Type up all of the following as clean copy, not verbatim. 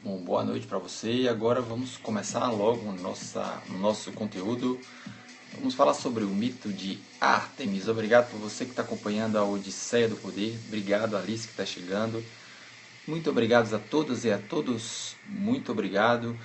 Bom, boa noite para você e agora vamos começar logo o nosso conteúdo. Vamos falar sobre o mito de Ártemis. Obrigado por você que está acompanhando a Odisseia do Poder. Obrigado, Alice, que está chegando. Muito obrigado a todas e a todos. Muito obrigado.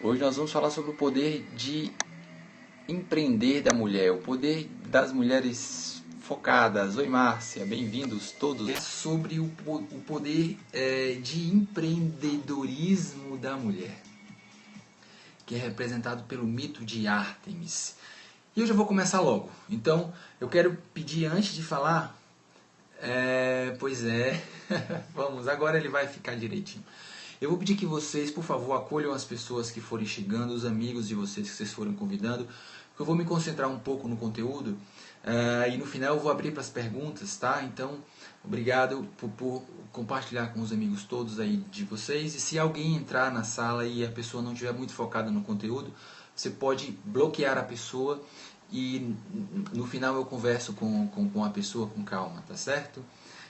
Hoje nós vamos falar sobre o poder de empreender da mulher, o poder das mulheres focadas. Oi, Márcia, bem-vindos todos. É sobre o poder de empreendedorismo da mulher, que é representado pelo mito de Ártemis. E eu já vou começar logo. Então, eu quero pedir antes de falar... pois é, vamos, agora ele vai ficar direitinho. Eu vou pedir que vocês, por favor, acolham as pessoas que forem chegando, os amigos de vocês que vocês forem convidando, porque eu vou me concentrar um pouco no conteúdo e no final eu vou abrir para as perguntas, tá? Então, obrigado por compartilhar com os amigos todos aí de vocês. E se alguém entrar na sala e a pessoa não estiver muito focada no conteúdo, você pode bloquear a pessoa e no final eu converso com a pessoa com calma, tá certo?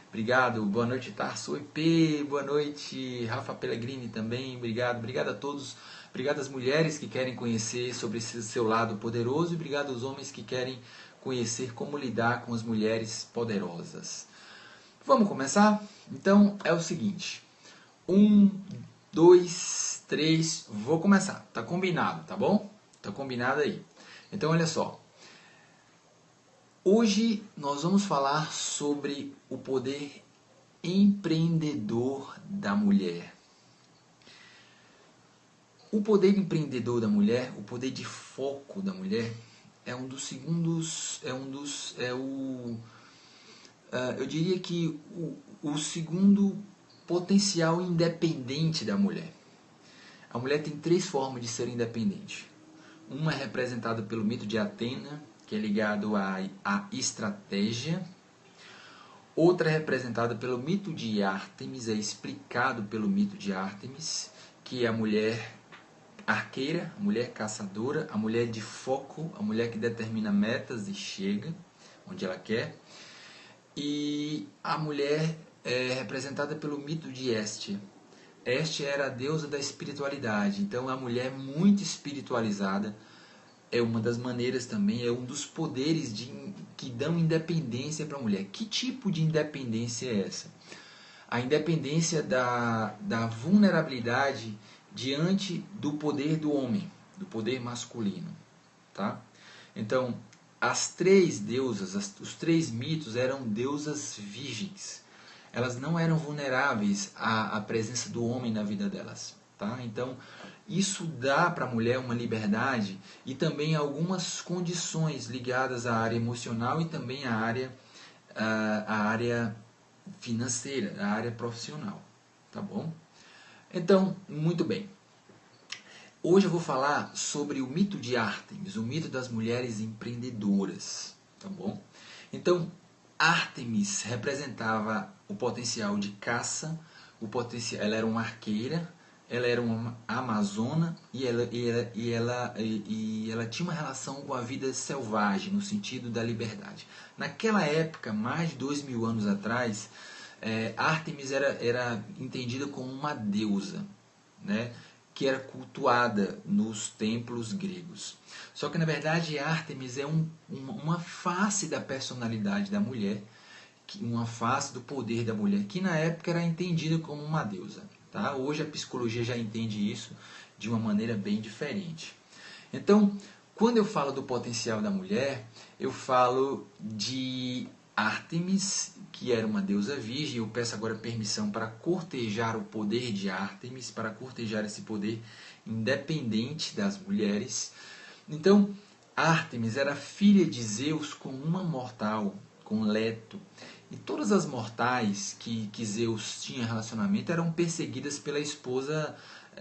Obrigado, boa noite Tarso IP, boa noite Rafa Pellegrini também, obrigado a todos, obrigado às mulheres que querem conhecer sobre esse seu lado poderoso e obrigado aos homens que querem conhecer como lidar com as mulheres poderosas. Vamos começar? Então é o seguinte, 1, 2, 3, vou começar, tá combinado, tá bom? Tá combinado aí. Então olha só. Hoje nós vamos falar sobre o poder empreendedor da mulher. O poder empreendedor da mulher, o poder de foco da mulher, é um dos segundos, eu diria que o segundo potencial independente da mulher. A mulher tem 3 formas de ser independente. Uma é representada pelo mito de Atena, que é ligado à estratégia. Outra é representada pelo mito de Ártemis, é explicado pelo mito de Ártemis, que é a mulher arqueira, a mulher caçadora, a mulher de foco, a mulher que determina metas e chega onde ela quer. E a mulher é representada pelo mito de Hestia. Hestia era a deusa da espiritualidade, então a mulher muito espiritualizada, é uma das maneiras também, é um dos poderes que dão independência para a mulher. Que tipo de independência é essa? A independência da vulnerabilidade diante do poder do homem, do poder masculino. Tá? Então, as 3 deusas, os 3 mitos eram deusas virgens. Elas não eram vulneráveis à presença do homem na vida delas. Tá? Então, isso dá para a mulher uma liberdade e também algumas condições ligadas à área emocional e também à área financeira, à área profissional. Tá bom? Então, muito bem. Hoje eu vou falar sobre o mito de Ártemis, o mito das mulheres empreendedoras. Tá bom? Então, Ártemis representava o potencial de caça, ela era uma arqueira, ela era uma amazona e ela tinha uma relação com a vida selvagem, no sentido da liberdade. Naquela época, mais de 2000 anos atrás, Ártemis era entendida como uma deusa, né, que era cultuada nos templos gregos. Só que, na verdade, Ártemis é uma face da personalidade da mulher, uma face do poder da mulher, que na época era entendida como uma deusa. Tá? Hoje a psicologia já entende isso de uma maneira bem diferente. Então, quando eu falo do potencial da mulher, eu falo de Ártemis, que era uma deusa virgem. Eu peço agora permissão para cortejar o poder de Ártemis, para cortejar esse poder independente das mulheres. Então, Ártemis era filha de Zeus com uma mortal, com Leto. E todas as mortais que Zeus tinha relacionamento eram perseguidas pela esposa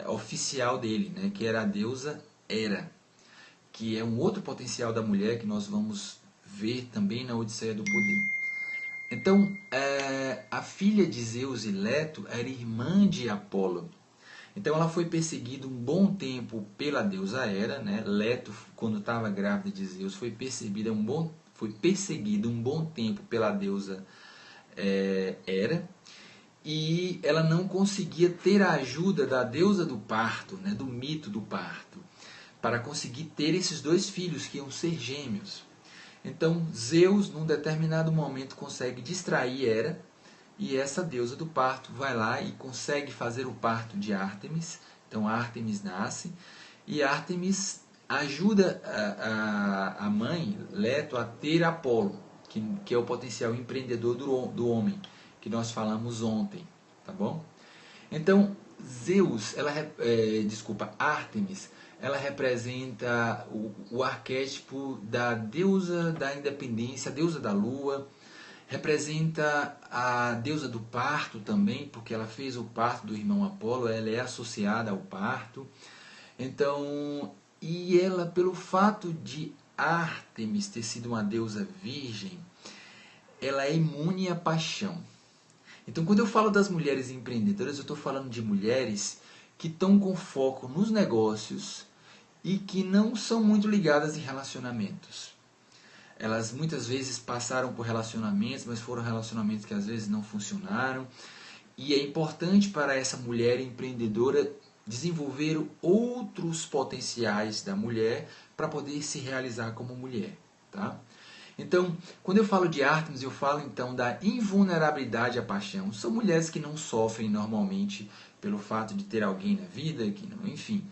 oficial dele, né, que era a deusa Hera, que é um outro potencial da mulher que nós vamos ver também na Odisseia do Poder. Então, a filha de Zeus e Leto era irmã de Apolo. Então ela foi perseguida um bom tempo pela deusa Hera, né? Leto, quando estava grávida de Zeus, foi perseguida um bom tempo pela deusa Hera. e ela não conseguia ter a ajuda da deusa do parto, né, do mito do parto, para conseguir ter esses dois filhos que iam ser gêmeos. Então Zeus, num determinado momento, consegue distrair Hera, e essa deusa do parto vai lá e consegue fazer o parto de Ártemis. Então Ártemis nasce, e Ártemis ajuda a mãe, Leto, a ter Apolo, que é o potencial empreendedor do homem, que nós falamos ontem, tá bom? Então, Ártemis, ela representa o arquétipo da deusa da independência, a deusa da lua, representa a deusa do parto também, porque ela fez o parto do irmão Apolo, ela é associada ao parto. Então, e ela, pelo fato de Ártemis ter sido uma deusa virgem, ela é imune à paixão. Então, quando eu falo das mulheres empreendedoras, eu estou falando de mulheres que estão com foco nos negócios e que não são muito ligadas em relacionamentos. Elas muitas vezes passaram por relacionamentos, mas foram relacionamentos que às vezes não funcionaram. E é importante para essa mulher empreendedora desenvolver outros potenciais da mulher para poder se realizar como mulher, tá? Então, quando eu falo de Ártemis, eu falo então da invulnerabilidade à paixão. São mulheres que não sofrem normalmente pelo fato de ter alguém na vida, que não, enfim,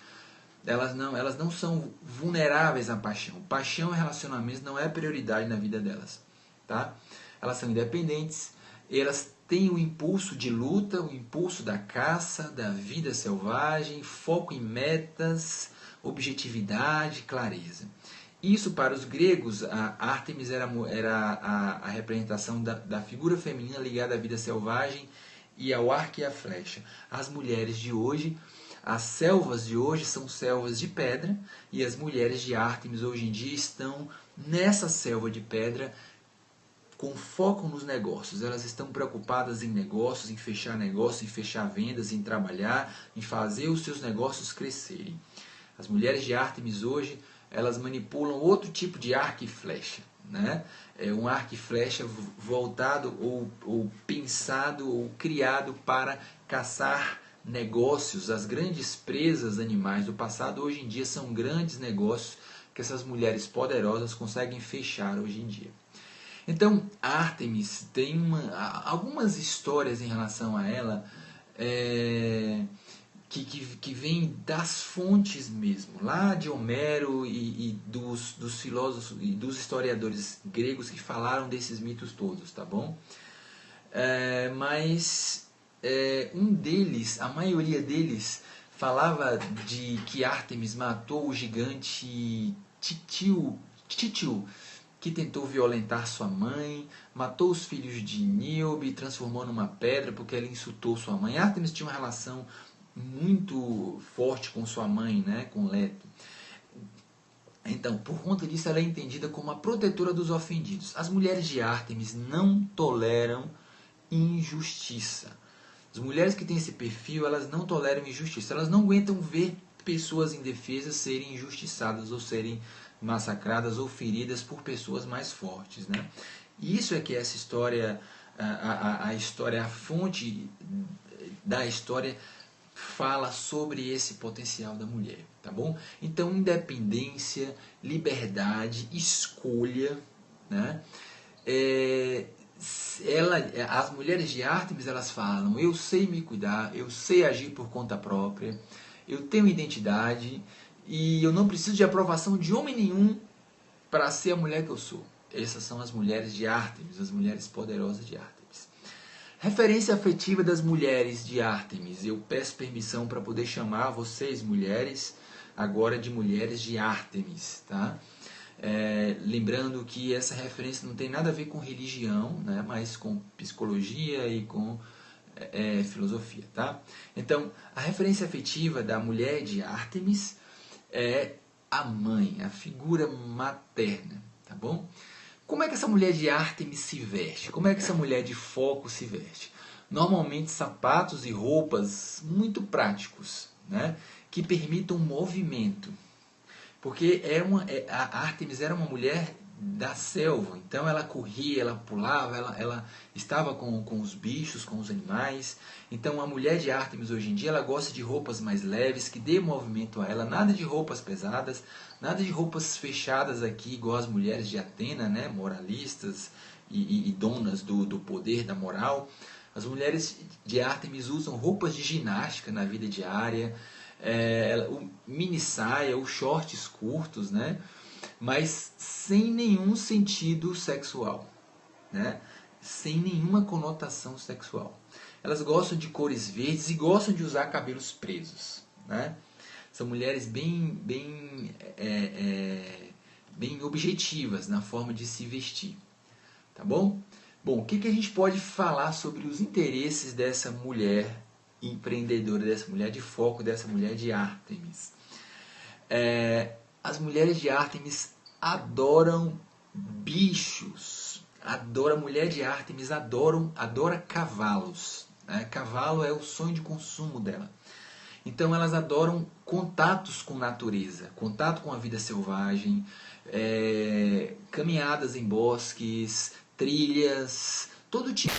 elas não são vulneráveis à paixão. Paixão e relacionamentos não é prioridade na vida delas, tá? Elas são independentes, elas têm o impulso de luta, o impulso da caça, da vida selvagem, foco em metas, objetividade, clareza. Isso, para os gregos, a Ártemis era a representação da figura feminina ligada à vida selvagem e ao arco e à flecha. As mulheres de hoje, as selvas de hoje são selvas de pedra, e as mulheres de Ártemis hoje em dia estão nessa selva de pedra com foco nos negócios. Elas estão preocupadas em negócios, em fechar vendas, em trabalhar, em fazer os seus negócios crescerem. As mulheres de Ártemis hoje, elas manipulam outro tipo de arco e flecha, né? É um arco e flecha voltado ou pensado ou criado para caçar negócios. As grandes presas animais do passado hoje em dia são grandes negócios que essas mulheres poderosas conseguem fechar hoje em dia. Então, Ártemis tem algumas histórias em relação a ela que vem das fontes mesmo, lá de Homero e dos filósofos e dos historiadores gregos que falaram desses mitos todos, tá bom? Mas um deles, a maioria deles, falava de que Ártemis matou o gigante Títio, que tentou violentar sua mãe, matou os filhos de Níobe, transformou numa pedra porque ela insultou sua mãe. Ártemis tinha uma relação muito forte com sua mãe, né, com Leto. Então, por conta disso, ela é entendida como a protetora dos ofendidos. As mulheres de Ártemis não toleram injustiça. As mulheres que têm esse perfil, elas não toleram injustiça. Elas não aguentam ver pessoas indefesas serem injustiçadas ou serem massacradas ou feridas por pessoas mais fortes, né? E isso é que essa história, a fonte da história fala sobre esse potencial da mulher, tá bom? Então, independência, liberdade, escolha, né? As mulheres de Ártemis, elas falam: eu sei me cuidar, eu sei agir por conta própria, eu tenho identidade e eu não preciso de aprovação de homem nenhum para ser a mulher que eu sou. Essas são as mulheres de Ártemis, as mulheres poderosas de Ártemis. Referência afetiva das mulheres de Ártemis. Eu peço permissão para poder chamar vocês, mulheres, agora de mulheres de Ártemis, tá? Lembrando que essa referência não tem nada a ver com religião, né, mas com psicologia e com filosofia, tá? Então, a referência afetiva da mulher de Ártemis é a mãe, a figura materna, tá bom? Como é que essa mulher de Ártemis se veste? Como é que essa mulher de foco se veste? Normalmente sapatos e roupas muito práticos, né, que permitam movimento. Porque a Ártemis era uma mulher da selva. Então ela corria, ela pulava, ela estava com os bichos, com os animais. Então a mulher de Ártemis hoje em dia, ela gosta de roupas mais leves, que dê movimento a ela, nada de roupas pesadas, nada de roupas fechadas aqui, igual as mulheres de Atena, né, moralistas e donas do poder, da moral. As mulheres de Ártemis usam roupas de ginástica na vida diária, o mini saia, os shorts curtos, né? Mas sem nenhum sentido sexual, né? Sem nenhuma conotação sexual. Elas gostam de cores verdes e gostam de usar cabelos presos, né? São mulheres bem objetivas na forma de se vestir, tá bom? Bom, o que a gente pode falar sobre os interesses dessa mulher empreendedora, dessa mulher de foco, dessa mulher de Ártemis? As mulheres de Ártemis adoram bichos. A mulher de Ártemis adora cavalos, né? Cavalo é o sonho de consumo dela. Então elas adoram contatos com natureza, contato com a vida selvagem, caminhadas em bosques, trilhas, todo tipo